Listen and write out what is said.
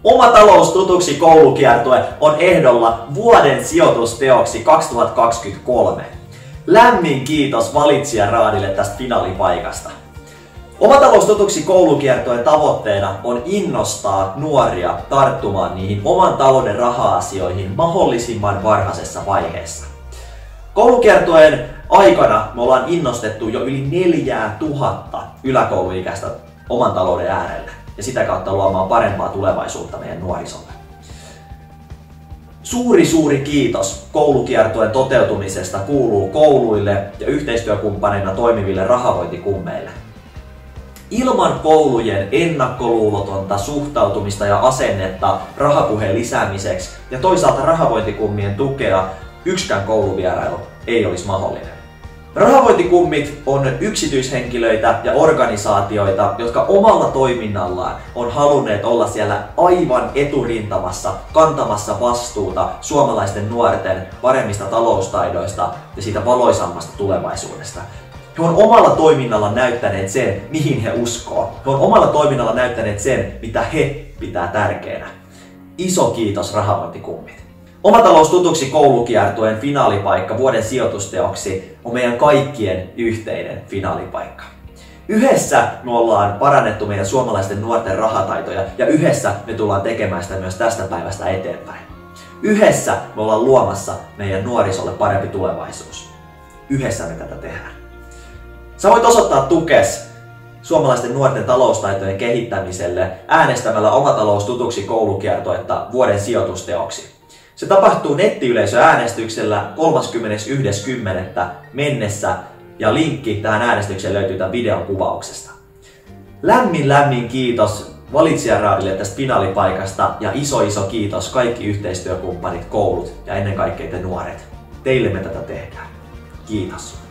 Oma talous tutuksi koulukiertue on ehdolla vuoden sijoitusteoksi 2023. Lämmin kiitos valitsijaraadille tästä finaalipaikasta. Oma talous tutuksi koulukiertueen tavoitteena on innostaa nuoria tarttumaan niihin oman talouden raha-asioihin mahdollisimman varhaisessa vaiheessa. Koulukiertueen aikana me ollaan innostettu jo yli 4000 yläkouluikäistä oman talouden äärelle ja sitä kautta luomaan parempaa tulevaisuutta meidän nuorisolle. Suuri kiitos koulukiertueen toteutumisesta kuuluu kouluille ja yhteistyökumppaneina toimiville rahavointikummeille. Ilman koulujen ennakkoluulotonta suhtautumista ja asennetta rahapuheen lisäämiseksi ja toisaalta rahavointikummien tukea yksikään kouluvierailu ei olisi mahdollinen. Rahavointikummit on yksityishenkilöitä ja organisaatioita, jotka omalla toiminnallaan on halunneet olla siellä aivan eturintamassa kantamassa vastuuta suomalaisten nuorten paremmista taloustaidoista ja siitä valoisammasta tulevaisuudesta. He on omalla toiminnalla näyttäneet sen, mihin he uskoo. He on omalla toiminnalla näyttäneet sen, mitä he pitää tärkeänä. Iso kiitos rahavointikummit. Oma talous tutuksi koulukiertueen finaalipaikka vuoden sijoitusteoksi on meidän kaikkien yhteinen finaalipaikka. Yhdessä me ollaan parannettu meidän suomalaisten nuorten rahataitoja ja yhdessä me tullaan tekemään sitä myös tästä päivästä eteenpäin. Yhdessä me ollaan luomassa meidän nuorisolle parempi tulevaisuus. Yhdessä me tätä tehdään. Sä voit osoittaa tukes suomalaisten nuorten taloustaitojen kehittämiselle äänestämällä Oma talous tutuksi koulukiertuetta vuoden sijoitusteoksi. Se tapahtuu nettiyleisöäänestyksellä 31.10. mennessä ja linkki tähän äänestykseen löytyy tämän videon kuvauksesta. Lämmin kiitos valitsijaraadille tästä finaalipaikasta ja iso kiitos kaikki yhteistyökumppanit, koulut ja ennen kaikkea te nuoret. Teille me tätä tehdään. Kiitos.